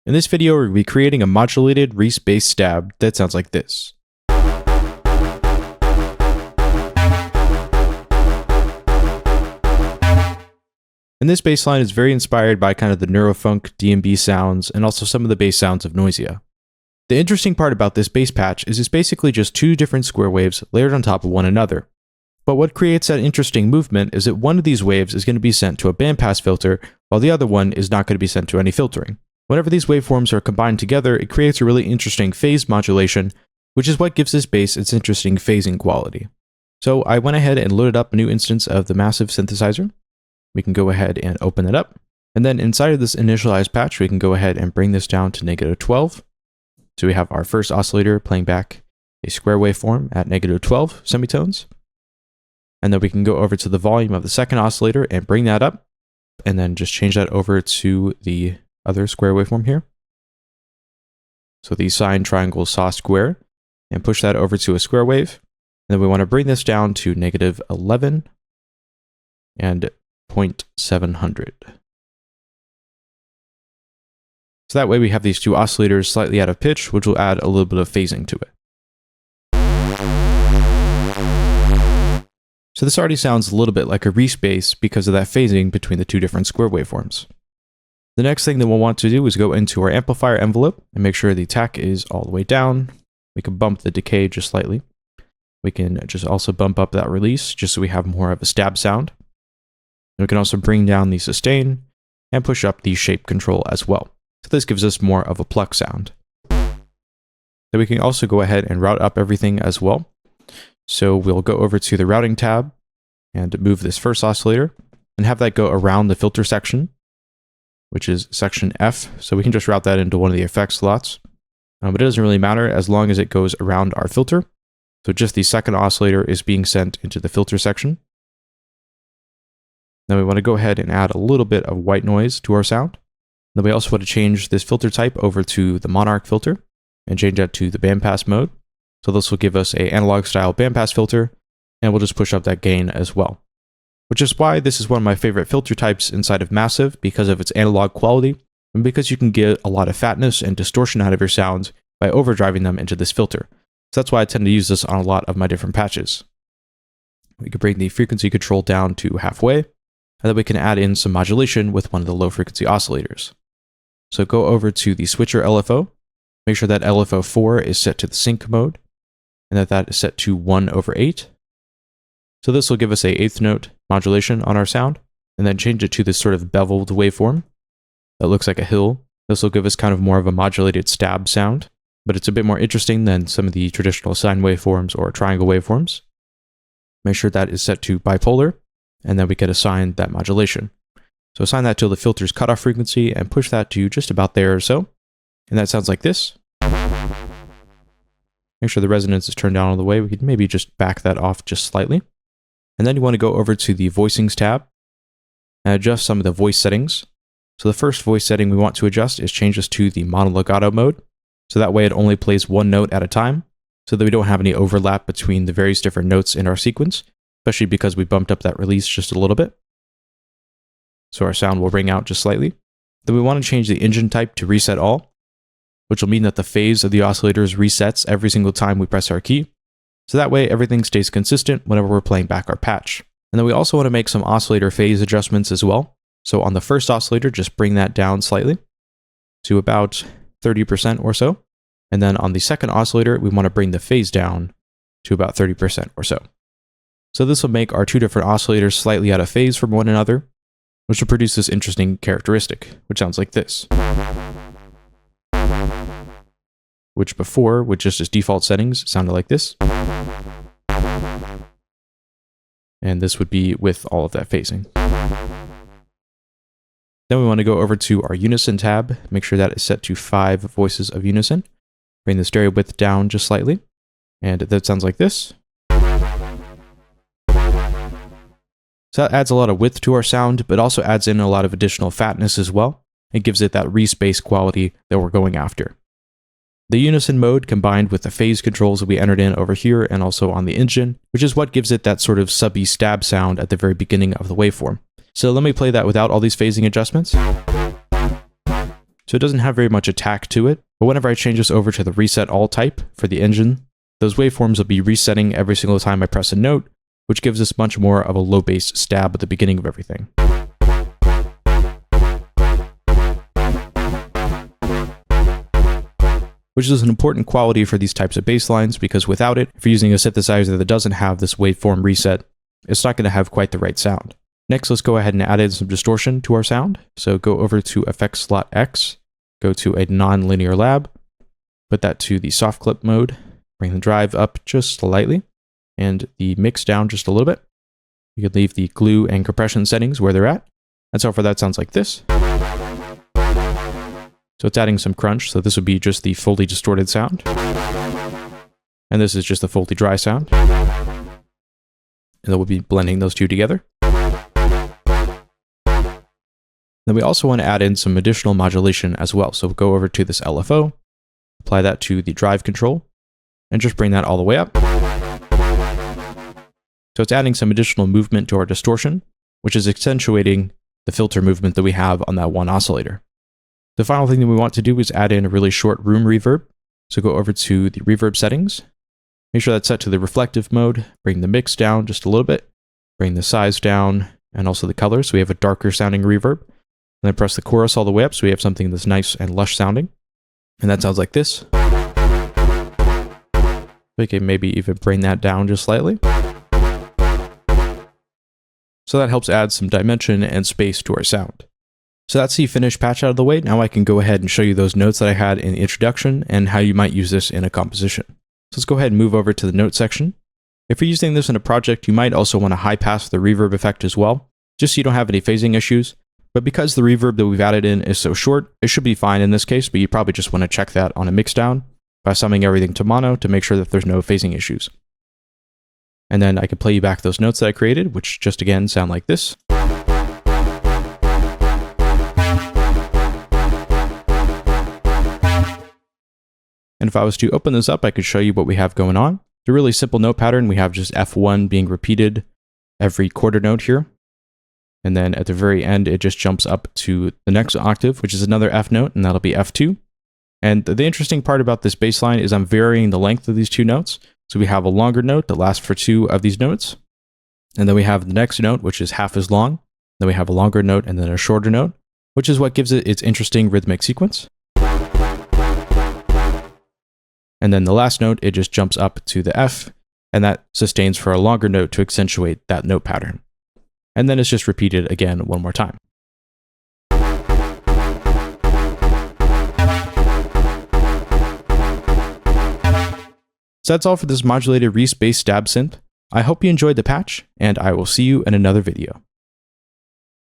In this video, we're going to be creating a modulated Reese-based stab that sounds like this. And this bass line is very inspired by kind of the neurofunk D&B sounds and also some of the bass sounds of Noisia. The interesting part about this bass patch is it's basically just two different square waves layered on top of one another. But what creates that interesting movement is that one of these waves is going to be sent to a bandpass filter, while the other one is not going to be sent to any filtering. Whenever these waveforms are combined together, it creates a really interesting phase modulation, which is what gives this bass its interesting phasing quality. So I went ahead and loaded up a new instance of the Massive synthesizer. We can go ahead and open it up. And then inside of this initialized patch, we can go ahead and bring this down to -12. So we have our first oscillator playing back a square waveform at -12 semitones. And then we can go over to the volume of the second oscillator and bring that up, and then just change that over to the other square waveform here. So the sine triangle saw square, and push that over to a square wave. And then we want to bring this down to -11 and 0.700. So that way we have these two oscillators slightly out of pitch, which will add a little bit of phasing to it. So this already sounds a little bit like a Reese bass because of that phasing between the two different square waveforms. The next thing that we'll want to do is go into our amplifier envelope and make sure the attack is all the way down. We can bump the decay just slightly. We can just also bump up that release just so we have more of a stab sound. And we can also bring down the sustain and push up the shape control as well. So this gives us more of a pluck sound. Then we can also go ahead and route up everything as well. So we'll go over to the routing tab and move this first oscillator and have that go around the filter section, which is section F. So we can just route that into one of the effects slots. But it doesn't really matter as long as it goes around our filter. So just the second oscillator is being sent into the filter section. Then we want to go ahead and add a little bit of white noise to our sound. Then we also want to change this filter type over to the Monarch filter and change that to the bandpass mode. So this will give us an analog style bandpass filter, and we'll just push up that gain as well. Which is why this is one of my favorite filter types inside of Massive, because of its analog quality, and because you can get a lot of fatness and distortion out of your sounds by overdriving them into this filter. So that's why I tend to use this on a lot of my different patches. We can bring the frequency control down to halfway, and then we can add in some modulation with one of the low frequency oscillators. So go over to the switcher LFO, make sure that LFO 4 is set to the sync mode, and that is set to 1/8. So this will give us a 1/8 note modulation on our sound, and then change it to this sort of beveled waveform that looks like a hill. This will give us kind of more of a modulated stab sound, but it's a bit more interesting than some of the traditional sine waveforms or triangle waveforms. Make sure that is set to bipolar, and then we can assign that modulation. So assign that to the filter's cutoff frequency and push that to just about there or so. And that sounds like this. Make sure the resonance is turned down all the way. We could maybe just back that off just slightly. And then you want to go over to the voicings tab and adjust some of the voice settings. So the first voice setting we want to adjust is change this to the monolegato mode. So that way it only plays one note at a time, so that we don't have any overlap between the various different notes in our sequence, especially because we bumped up that release just a little bit. So our sound will ring out just slightly. Then we want to change the engine type to reset all, which will mean that the phase of the oscillators resets every single time we press our key. So that way everything stays consistent whenever we're playing back our patch. And then we also want to make some oscillator phase adjustments as well. So on the first oscillator, just bring that down slightly to about 30% or so. And then on the second oscillator, we want to bring the phase down to about 30% or so. So this will make our two different oscillators slightly out of phase from one another, which will produce this interesting characteristic, which sounds like this. Which before, with just its default settings, sounded like this. And this would be with all of that phasing. Then we want to go over to our unison tab, make sure that is set to 5 voices of unison. Bring the stereo width down just slightly, and that sounds like this. So that adds a lot of width to our sound, but also adds in a lot of additional fatness as well. It gives it that Reese bass quality that we're going after. The unison mode combined with the phase controls that we entered in over here and also on the engine, which is what gives it that sort of subby stab sound at the very beginning of the waveform. So let me play that without all these phasing adjustments. So so it doesn't have very much attack to it. But whenever I change this over to the reset all type for the engine, those waveforms will be resetting every single time I press a note, which gives us much more of a low bass stab at the beginning of everything. Which is an important quality for these types of bass lines, because without it, if you're using a synthesizer that doesn't have this waveform reset, it's not going to have quite the right sound. Next, let's go ahead and add in some distortion to our sound. So go over to Effects Slot X, go to a non-linear lab, put that to the soft clip mode, bring the drive up just slightly, and the mix down just a little bit. You can leave the glue and compression settings where they're at. And so far that sounds like this. So it's adding some crunch, so this would be just the fully distorted sound. And this is just the fully dry sound. And then we'll be blending those two together. Then we also want to add in some additional modulation as well. So we'll go over to this LFO, apply that to the drive control, and just bring that all the way up. So it's adding some additional movement to our distortion, which is accentuating the filter movement that we have on that one oscillator. The final thing that we want to do is add in a really short room reverb. So go over to the reverb settings, make sure that's set to the reflective mode, bring the mix down just a little bit, bring the size down, and also the color, so we have a darker sounding reverb. And then press the chorus all the way up so we have something that's nice and lush sounding. And that sounds like this. We can maybe even bring that down just slightly. So that helps add some dimension and space to our sound. So that's the finished patch out of the way. Now I can go ahead and show you those notes that I had in the introduction and how you might use this in a composition. So let's go ahead and move over to the note section. If you're using this in a project, you might also want to high pass the reverb effect as well, just so you don't have any phasing issues. But because the reverb that we've added in is so short, it should be fine in this case, but you probably just want to check that on a mixdown by summing everything to mono to make sure that there's no phasing issues. And then I can play you back those notes that I created, which just again sound like this. And if I was to open this up, I could show you what we have going on. It's a really simple note pattern. We have just F1 being repeated every quarter note here. And then at the very end, it just jumps up to the next octave, which is another F note, and that'll be F2. And the interesting part about this bass line is I'm varying the length of these two notes. So we have a longer note that lasts for two of these notes. And then we have the next note, which is half as long. Then we have a longer note and then a shorter note, which is what gives it its interesting rhythmic sequence. And then the last note, it just jumps up to the F, and that sustains for a longer note to accentuate that note pattern. And then it's just repeated again one more time. So that's all for this modulated Reese bass stab synth. I hope you enjoyed the patch, and I will see you in another video.